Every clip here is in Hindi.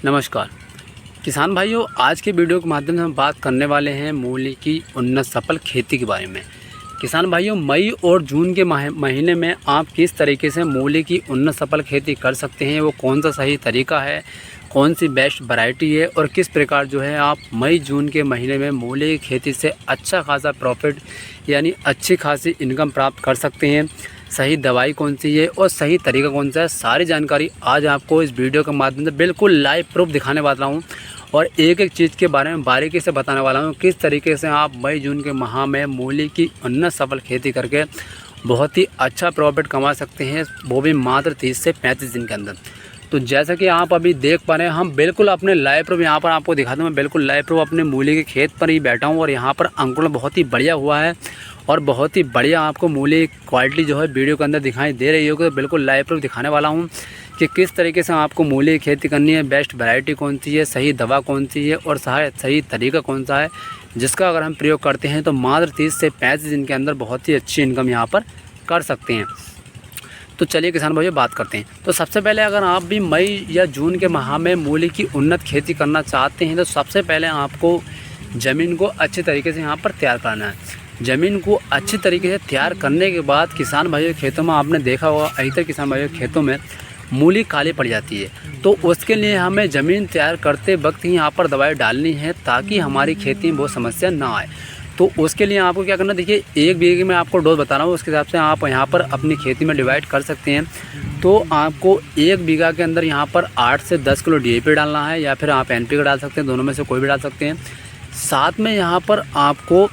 नमस्कार किसान भाइयों, आज के वीडियो के माध्यम से हम बात करने वाले हैं मूली की उन्नत सफल खेती के बारे में। किसान भाइयों, मई और जून के महीने में आप किस तरीके से मूली की उन्नत सफल खेती कर सकते हैं, वो कौन सा सही तरीका है, कौन सी बेस्ट वैरायटी है और किस प्रकार जो है आप मई जून के महीने में मूली की खेती से अच्छा खासा प्रॉफिट यानी अच्छी खासी इनकम प्राप्त कर सकते हैं। सही दवाई कौन सी है और सही तरीका कौन सा है, सारी जानकारी आज आपको इस वीडियो के माध्यम से बिल्कुल लाइव प्रूफ दिखाने वाला हूँ और एक एक चीज़ के बारे में बारीकी से बताने वाला हूँ किस तरीके से आप मई जून के माह में मूली की उन्नत सफल खेती करके बहुत ही अच्छा प्रॉफिट कमा सकते हैं, वो भी मात्र 30 से 35 दिन के अंदर। तो जैसा कि आप अभी देख पा रहे हैं, हम बिल्कुल अपने लाइव प्रूफ यहाँ पर आपको दिखा दूँ। मैं बिल्कुल लाइव प्रूफ अपने मूली के खेत पर ही बैठा हूँ और यहाँ पर अंकुरण बहुत ही बढ़िया हुआ है और बहुत ही बढ़िया आपको मूली क्वालिटी जो है वीडियो के अंदर दिखाई दे रही होगी। तो बिल्कुल लाइव प्रूफ दिखाने वाला हूँ कि किस तरीके से आपको मूली की खेती करनी है, बेस्ट वैरायटी कौन सी है, सही दवा कौन सी है और सही तरीका कौन सा है, जिसका अगर हम प्रयोग करते हैं तो मात्र 30 से 35 दिन के अंदर बहुत ही अच्छी इनकम यहाँ पर कर सकते हैं। तो चलिए किसान भाइयों बात करते हैं। तो सबसे पहले अगर आप भी मई या जून के माह में मूली की उन्नत खेती करना चाहते हैं तो सबसे पहले आपको ज़मीन को अच्छे तरीके से यहाँ पर तैयार करना है। ज़मीन को अच्छी तरीके से तैयार करने के बाद किसान भाइयों खेतों में आपने देखा होगा अधिकतर किसान भाइयों खेतों में मूली काली पड़ जाती है, तो उसके लिए हमें ज़मीन तैयार करते वक्त ही यहाँ पर दवाई डालनी है ताकि हमारी खेती में वो समस्या ना आए। तो उसके लिए आपको क्या करना, देखिए एक बीघे में आपको डोज बता रहा हूँ, उसके हिसाब से आप यहाँ पर अपनी खेती में डिवाइड कर सकते हैं। तो आपको एक बीघा के अंदर यहाँ पर 8 से 10 किलो DAP डालना है या फिर आप NPK डाल सकते हैं, दोनों में से कोई भी डाल सकते हैं। साथ में यहाँ पर आपको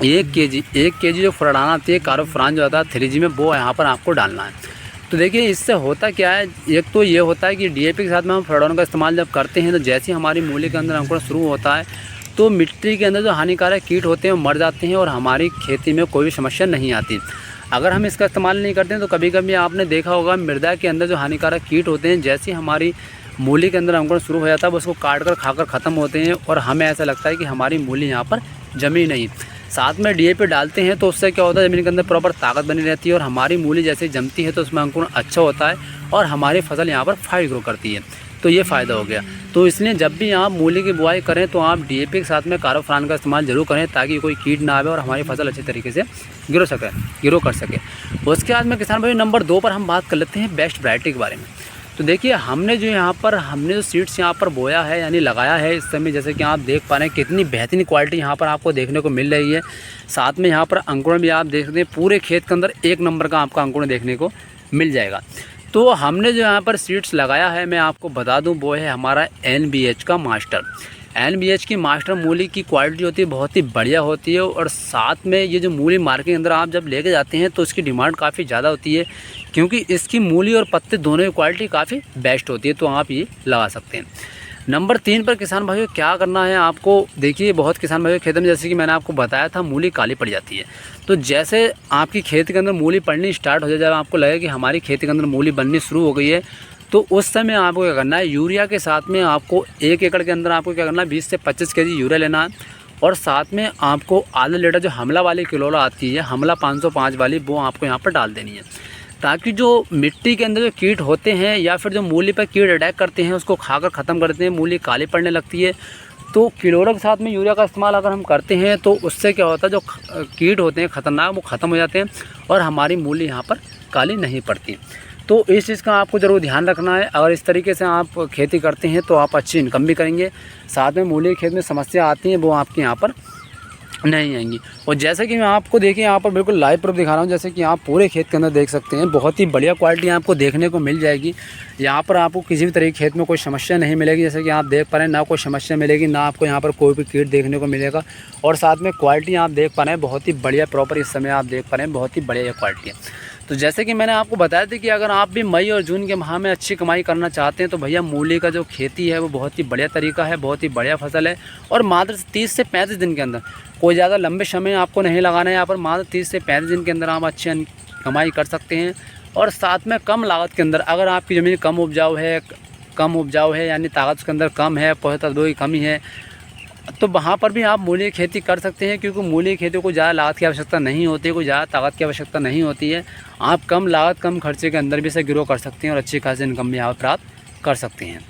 1 केजी जो फुराडाना आती है, कार्बोफ्यूरान जो आता है 3G में, वो यहाँ पर आपको डालना है। तो देखिए इससे होता क्या है, एक तो ये होता है कि DAP के साथ में हम फुराडान का इस्तेमाल जब करते हैं तो जैसे ही हमारी मूली के अंदर अंकुरण शुरू होता है तो मिट्टी के अंदर जो हानिकारक कीट होते हैं वो मर जाते हैं और हमारी खेती में कोई भी समस्या नहीं आती। अगर हम इसका इस्तेमाल नहीं करते हैं तो कभी कभी आपने देखा होगा मृदा के अंदर जो हानिकारक कीट होते हैं, जैसे हमारी मूली के अंदर अंकुरण शुरू हो जाता है वो उसको काट कर खाकर ख़त्म होते हैं और हमें ऐसा लगता है कि हमारी मूली यहाँ पर जमी नहीं। साथ में DAP डालते हैं तो उससे क्या होता है, ज़मीन के अंदर प्रॉपर ताकत बनी रहती है और हमारी मूली जैसे जमती है तो उसमें अंकुरण अच्छा होता है और हमारी फसल यहाँ पर फाइट ग्रो करती है। तो ये फ़ायदा हो गया। तो इसलिए जब भी आप मूली की बुआई करें तो आप DAP के साथ में कार्बोफ्यूरान का इस्तेमाल जरूर करें ताकि कोई कीट ना आवे और हमारी फसल अच्छे तरीके से ग्रो कर सके। उसके बाद में किसान भाई नंबर 2 पर हम बात कर लेते हैं बेस्ट वैरायटी के बारे में। तो देखिए हमने जो सीड्स यहाँ पर बोया है यानी लगाया है इस समय, जैसे कि आप देख पा रहे हैं कितनी बेहतरीन क्वालिटी यहाँ पर आपको देखने को मिल रही है। साथ में यहाँ पर अंकुरण भी आप देख सकते हैं, पूरे खेत के अंदर 1 नंबर का आपका अंकुरण देखने को मिल जाएगा। तो हमने जो यहाँ पर सीड्स लगाया है, मैं आपको बता दूँ, वो है हमारा NBH का मास्टर। NBH की मास्टर मूली की क्वालिटी होती है बहुत ही बढ़िया होती है और साथ में ये जो मूली मार्केट के अंदर आप जब लेके जाते हैं तो इसकी डिमांड काफ़ी ज़्यादा होती है क्योंकि इसकी मूली और पत्ते दोनों की क्वालिटी काफ़ी बेस्ट होती है। तो आप ये लगा सकते हैं। नंबर 3 पर किसान भाइयों क्या करना है आपको, देखिए बहुत किसान भाइयों खेत में जैसे कि मैंने आपको बताया था मूली काली पड़ जाती है। तो जैसे आपकी खेती के अंदर मूली पड़नी स्टार्ट हो जाए, जब आपको लगे कि हमारी खेती के अंदर मूली बननी शुरू हो गई है, तो उस समय आपको क्या करना है, यूरिया के साथ में आपको 1 एकड़ के अंदर आपको क्या करना है, 20 से 25 केजी यूरिया लेना है और साथ में आपको आधा लीटर जो हमला वाली किलोला आती है, हमला 505 वाली, वो आपको यहाँ पर डाल देनी है ताकि जो मिट्टी के अंदर जो कीट होते हैं या फिर जो मूली पर कीट अटैक करते हैं उसको खाकर ख़त्म करते हैं, मूली काली पड़ने लगती है। तो किलोरा के साथ में यूरिया का इस्तेमाल अगर हम करते हैं तो उससे क्या होता है, जो कीट होते हैं ख़तरनाक वो ख़त्म हो जाते हैं और हमारी मूली यहाँ पर काली नहीं पड़ती। तो इस चीज़ का आपको ज़रूर ध्यान रखना है। अगर इस तरीके से आप खेती करते हैं तो आप अच्छी इनकम भी करेंगे, साथ में मूली के खेत में समस्या आती है वो आपके यहाँ पर नहीं आएंगी। और जैसे कि मैं आपको देखिए यहाँ पर बिल्कुल लाइव प्रूफ दिखा रहा हूँ, जैसे कि आप पूरे खेत के अंदर देख सकते हैं बहुत ही बढ़िया क्वालिटी आपको देखने को मिल जाएगी। यहाँ पर आपको किसी भी तरह के खेत में कोई समस्या नहीं मिलेगी, जैसे कि आप देख पा रहे हैं, ना कोई समस्या मिलेगी, ना आपको यहाँ पर कोई भी कीट देखने को मिलेगा। और साथ में क्वालिटी आप देख पा रहे हैं बहुत ही बढ़िया प्रॉपर इस समय आप देख पा रहे हैं बहुत ही बढ़िया क्वालिटी है। तो जैसे कि मैंने आपको बताया था कि अगर आप भी मई और जून के माह में अच्छी कमाई करना चाहते हैं तो भैया मूली का जो खेती है वो बहुत ही बढ़िया तरीका है, बहुत ही बढ़िया फसल है और मात्र 30 से 35 दिन के अंदर, कोई ज़्यादा लंबे समय आपको नहीं लगाना है, यहाँ पर मात्र 30 से 35 दिन के अंदर आप अच्छी कमाई कर सकते हैं। और साथ में कम लागत के अंदर, अगर आपकी ज़मीन कम उपजाऊ है यानी ताकत उसके अंदर कम है, पोषक तत्वों की कमी है, तो वहाँ पर भी आप मूली की खेती कर सकते हैं क्योंकि मूली की खेती को ज़्यादा लागत की आवश्यकता नहीं होती है, कोई ज़्यादा ताकत की आवश्यकता नहीं होती है। आप कम लागत कम खर्चे के अंदर भी इसे ग्रो कर सकते हैं और अच्छी खासी इनकम भी आप प्राप्त कर सकते हैं।